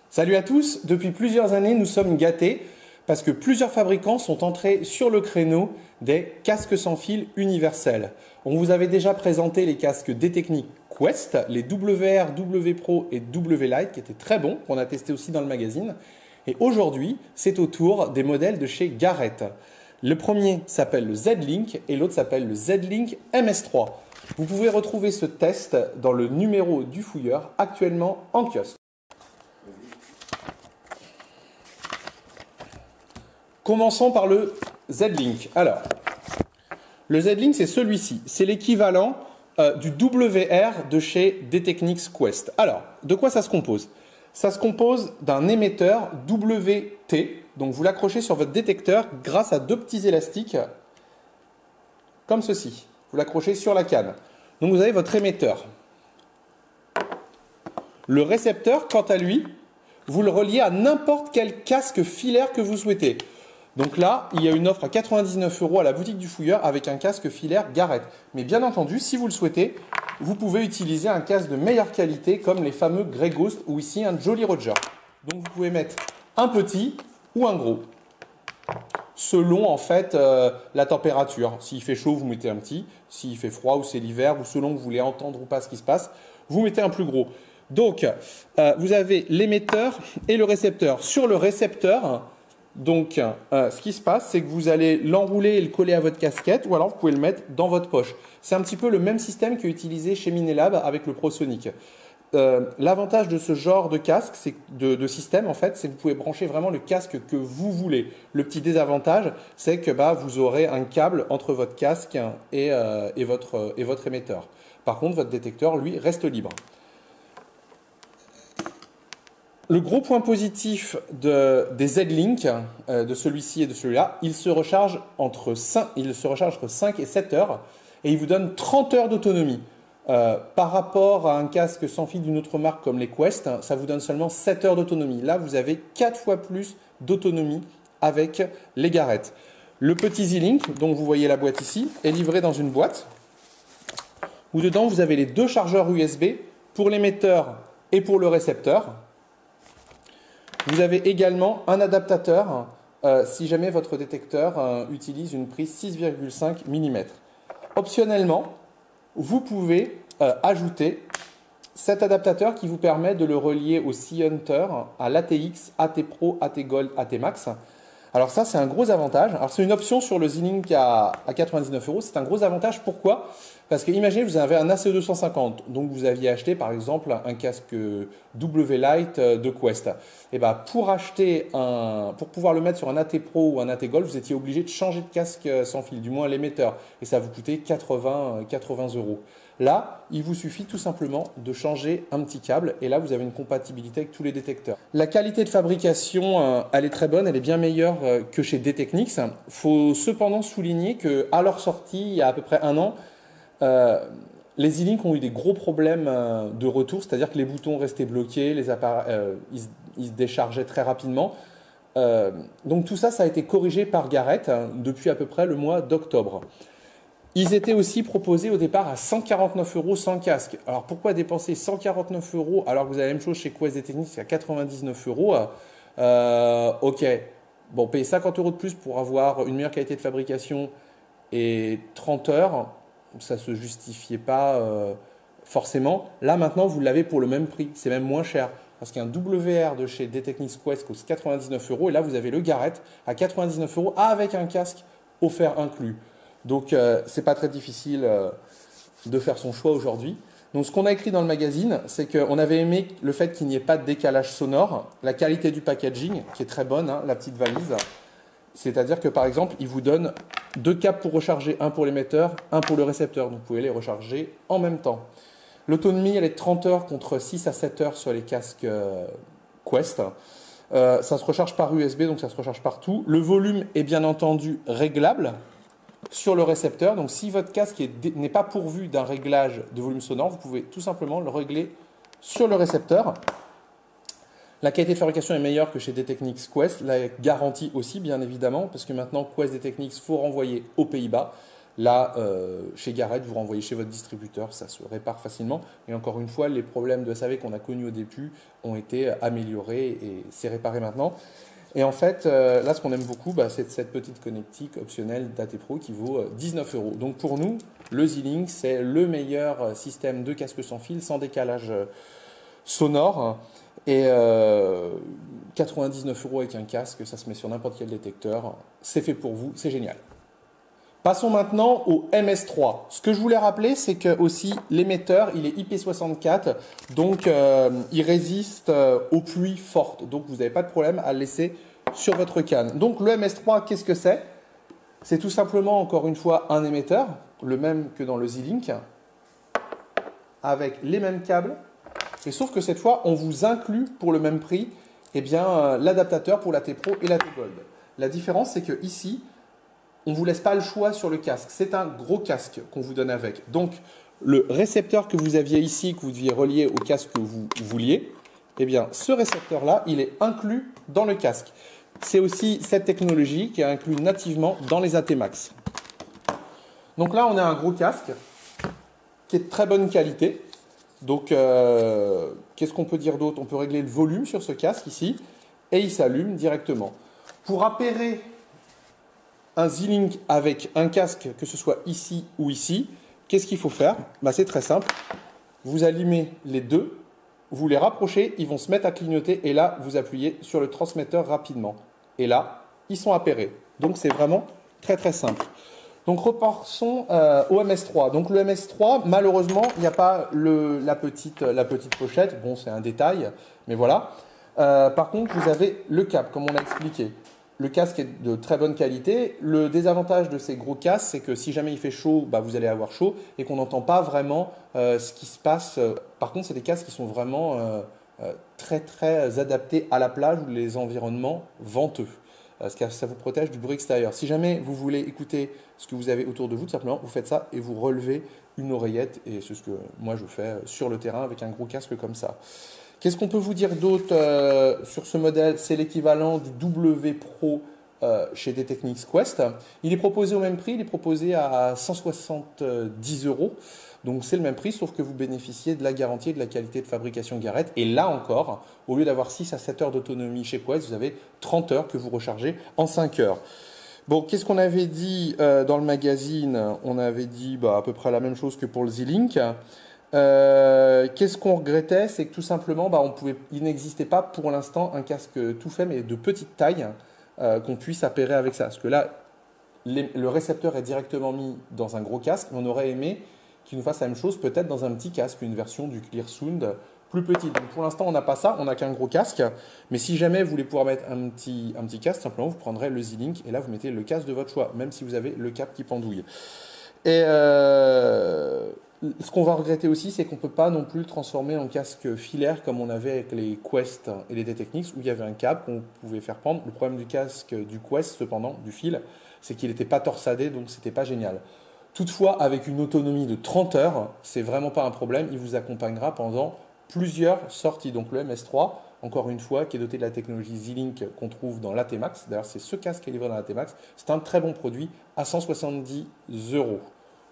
Salut à tous, depuis plusieurs années nous sommes gâtés parce que plusieurs fabricants sont entrés sur le créneau des casques sans fil universels. On vous avait déjà présenté les casques D-Technic Quest, les WR, W Pro et W Lite qui étaient très bons, qu'on a testé aussi dans le magazine. Et aujourd'hui, c'est au tour des modèles de chez Garrett. Le premier s'appelle le Z-Link et l'autre s'appelle le Z-Link MS3. Vous pouvez retrouver ce test dans le numéro du fouilleur actuellement en kiosque. Commençons par le Z-Link. Alors, le Z-Link, c'est celui-ci. C'est l'équivalent du WR de chez D-Technic Quest. Alors, de quoi ça se compose? Ça se compose d'un émetteur WT. Donc, vous l'accrochez sur votre détecteur grâce à deux petits élastiques comme ceci. Vous l'accrochez sur la canne. Donc, vous avez votre émetteur. Le récepteur, quant à lui, vous le reliez à n'importe quel casque filaire que vous souhaitez. Donc là, il y a une offre à 99 € à la boutique du fouilleur avec un casque filaire Garrett. Mais bien entendu, si vous le souhaitez, vous pouvez utiliser un casque de meilleure qualité comme les fameux Grey Ghost ou ici un Jolly Roger. Donc vous pouvez mettre un petit ou un gros, selon en fait la température. S'il fait chaud, vous mettez un petit. S'il fait froid ou c'est l'hiver ou selon que vous voulez entendre ou pas ce qui se passe, vous mettez un plus gros. Donc vous avez l'émetteur et le récepteur. Sur le récepteur, donc, ce qui se passe, c'est que vous allez l'enrouler et le coller à votre casquette ou alors vous pouvez le mettre dans votre poche. C'est un petit peu le même système qui est utilisé chez Minelab avec le ProSonic. L'avantage de ce genre de casque, de système, en fait, c'est que vous pouvez brancher vraiment le casque que vous voulez. Le petit désavantage, c'est que vous aurez un câble entre votre casque et votre émetteur. Par contre, votre détecteur, lui, reste libre. Le gros point positif des Z-Link, de celui-ci et de celui-là, il se recharge entre 5 et 7 heures et il vous donne 30 heures d'autonomie. Par rapport à un casque sans fil d'une autre marque comme les Quest, ça vous donne seulement 7 heures d'autonomie. Là, vous avez 4 fois plus d'autonomie avec les Garrett. Le petit Z-Link, dont vous voyez la boîte ici, est livré dans une boîte où dedans, vous avez les deux chargeurs USB pour l'émetteur et pour le récepteur. Vous avez également un adaptateur si jamais votre détecteur utilise une prise 6,5 mm. Optionnellement, vous pouvez ajouter cet adaptateur qui vous permet de le relier au Sea Hunter, à l'ATX, AT Pro, AT Gold, AT Max. Alors ça, c'est un gros avantage. Alors c'est une option sur le Z-Link à 99 €. C'est un gros avantage. Pourquoi? Parce que imaginez, vous avez un AC250. Donc vous aviez acheté par exemple un casque W Lite de Quest. Et pour pouvoir le mettre sur un AT Pro ou un AT Gold, vous étiez obligé de changer de casque sans fil, du moins l'émetteur. Et ça vous coûtait 80 €. Là, il vous suffit tout simplement de changer un petit câble et là, vous avez une compatibilité avec tous les détecteurs. La qualité de fabrication, elle est très bonne, elle est bien meilleure que chez D-Technic. Il faut cependant souligner qu'à leur sortie, il y a à peu près un an, les Z-Link ont eu des gros problèmes de retour, c'est-à-dire que les boutons restaient bloqués, ils se déchargeaient très rapidement. Donc tout ça, ça a été corrigé par Garrett depuis à peu près le mois d'octobre. Ils étaient aussi proposés au départ à 149 € sans casque. Alors pourquoi dépenser 149 € alors que vous avez la même chose chez Quest D-Technic, c'est à 99 €. Ok, bon, payer 50 € de plus pour avoir une meilleure qualité de fabrication et 30 heures, ça ne se justifiait pas forcément. Là maintenant, vous l'avez pour le même prix, c'est même moins cher. Parce qu'un WR de chez D-Technic Quest coûte 99 € et là vous avez le Garrett à 99 € avec un casque offert inclus. Donc, ce n'est pas très difficile de faire son choix aujourd'hui. Donc, ce qu'on a écrit dans le magazine, c'est qu'on avait aimé le fait qu'il n'y ait pas de décalage sonore, la qualité du packaging, qui est très bonne, hein, la petite valise. C'est-à-dire que, par exemple, il vous donne 2 câbles pour recharger, un pour l'émetteur, un pour le récepteur. Donc, vous pouvez les recharger en même temps. L'autonomie, elle est de 30 heures contre 6 à 7 heures sur les casques Quest. Ça se recharge par USB, donc ça se recharge partout. Le volume est bien entendu réglable sur le récepteur. Donc si votre casque n'est pas pourvu d'un réglage de volume sonore, vous pouvez tout simplement le régler sur le récepteur. La qualité de fabrication est meilleure que chez D-Technic Quest, la garantie aussi bien évidemment, parce que maintenant Quest D-Technic faut renvoyer aux Pays-Bas. Là, chez Garrett, vous renvoyez chez votre distributeur, ça se répare facilement. Et encore une fois, les problèmes de SAV qu'on a connus au début ont été améliorés et c'est réparé maintenant. Et en fait, là, ce qu'on aime beaucoup, c'est cette petite connectique optionnelle d'AT Pro qui vaut 19 euros. Donc pour nous, le Z-Link, c'est le meilleur système de casque sans fil, sans décalage sonore. Et 99 euros avec un casque, ça se met sur n'importe quel détecteur. C'est fait pour vous, c'est génial. Passons maintenant au MS3. Ce que je voulais rappeler, c'est que aussi l'émetteur, il est IP64, donc il résiste aux pluies fortes. Donc vous n'avez pas de problème à le laisser sur votre canne. Donc le MS3, qu'est-ce que c'est? C'est tout simplement, encore une fois, un émetteur, le même que dans le Z-Link, avec les mêmes câbles. Et sauf que cette fois, on vous inclut pour le même prix l'adaptateur pour la T Pro et la T Gold. La différence, c'est que ici, on ne vous laisse pas le choix sur le casque. C'est un gros casque qu'on vous donne avec. Donc, le récepteur que vous aviez ici, que vous deviez relier au casque que vous vouliez, ce récepteur-là, il est inclus dans le casque. C'est aussi cette technologie qui est inclue nativement dans les AT Max. Donc là, on a un gros casque qui est de très bonne qualité. Donc, qu'est-ce qu'on peut dire d'autre? On peut régler le volume sur ce casque ici et il s'allume directement. Pour appairer un Z-Link avec un casque, que ce soit ici ou ici, qu'est-ce qu'il faut faire? C'est très simple. Vous allumez les deux, vous les rapprochez, ils vont se mettre à clignoter et là, vous appuyez sur le transmetteur rapidement. Et là, ils sont appairés. Donc, c'est vraiment très très simple. Donc, repassons au MS3. Donc, le MS3, malheureusement, il n'y a pas la petite pochette. Bon, c'est un détail, mais voilà. Par contre, vous avez le câble, comme on a expliqué. Le casque est de très bonne qualité. Le désavantage de ces gros casques, c'est que si jamais il fait chaud, vous allez avoir chaud et qu'on n'entend pas vraiment ce qui se passe. Par contre, c'est des casques qui sont vraiment très très adaptés à la plage ou les environnements venteux. Parce que ça vous protège du bruit extérieur. Si jamais vous voulez écouter ce que vous avez autour de vous, tout simplement, vous faites ça et vous relevez une oreillette. Et c'est ce que moi je fais sur le terrain avec un gros casque comme ça. Qu'est-ce qu'on peut vous dire d'autre sur ce modèle? C'est l'équivalent du W Pro chez D-Technics Quest. Il est proposé au même prix, il est proposé à 170 euros. Donc c'est le même prix, sauf que vous bénéficiez de la garantie et de la qualité de fabrication Garrett. Et là encore, au lieu d'avoir 6 à 7 heures d'autonomie chez Quest, vous avez 30 heures que vous rechargez en 5 heures. Bon, qu'est-ce qu'on avait dit dans le magazine? On avait dit à peu près la même chose que pour le Z-Link. Qu'est-ce qu'on regrettait? C'est que tout simplement, il n'existait pas pour l'instant un casque tout fait, mais de petite taille, qu'on puisse appairer avec ça. Parce que là, le récepteur est directement mis dans un gros casque, mais on aurait aimé qu'il nous fasse la même chose, peut-être dans un petit casque, une version du Clear Sound plus petite. Donc pour l'instant, on n'a pas ça, on n'a qu'un gros casque. Mais si jamais vous voulez pouvoir mettre un petit casque, simplement, vous prendrez le Z-Link et là, vous mettez le casque de votre choix, même si vous avez le câble qui pendouille. Et ce qu'on va regretter aussi, c'est qu'on ne peut pas non plus le transformer en casque filaire comme on avait avec les Quest et les D-Technics où il y avait un câble qu'on pouvait faire pendre. Le problème du casque du Quest, cependant, du fil, c'est qu'il n'était pas torsadé, donc ce n'était pas génial. Toutefois, avec une autonomie de 30 heures, c'est vraiment pas un problème. Il vous accompagnera pendant plusieurs sorties. Donc le MS3, encore une fois, qui est doté de la technologie Z-Link qu'on trouve dans l'AT Max. D'ailleurs, c'est ce casque qui est livré dans l'AT Max. C'est un très bon produit à 170 euros.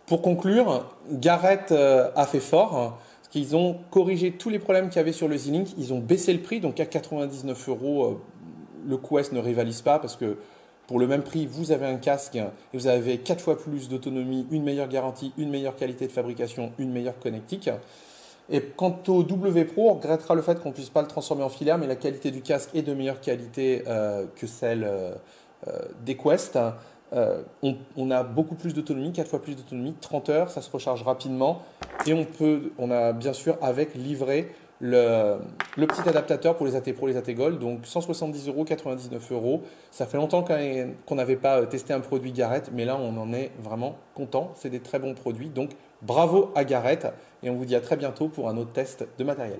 Pour conclure, Garrett a fait fort, parce qu'ils ont corrigé tous les problèmes qu'il y avait sur le Z-Link. Ils ont baissé le prix, donc à 99 euros, le Quest ne rivalise pas, parce que pour le même prix, vous avez un casque et vous avez 4 fois plus d'autonomie, une meilleure garantie, une meilleure qualité de fabrication, une meilleure connectique. Et quant au W Pro, on regrettera le fait qu'on ne puisse pas le transformer en filaire, mais la qualité du casque est de meilleure qualité que celle des Quest. On a beaucoup plus d'autonomie, 4 fois plus d'autonomie, 30 heures, ça se recharge rapidement. Et on a bien sûr avec livré le petit adaptateur pour les AT Pro, les AT Gold, donc 170 euros, 99 euros. Ça fait longtemps qu'on n'avait pas testé un produit Garrett, mais là on en est vraiment content. C'est des très bons produits, donc bravo à Garrett et on vous dit à très bientôt pour un autre test de matériel.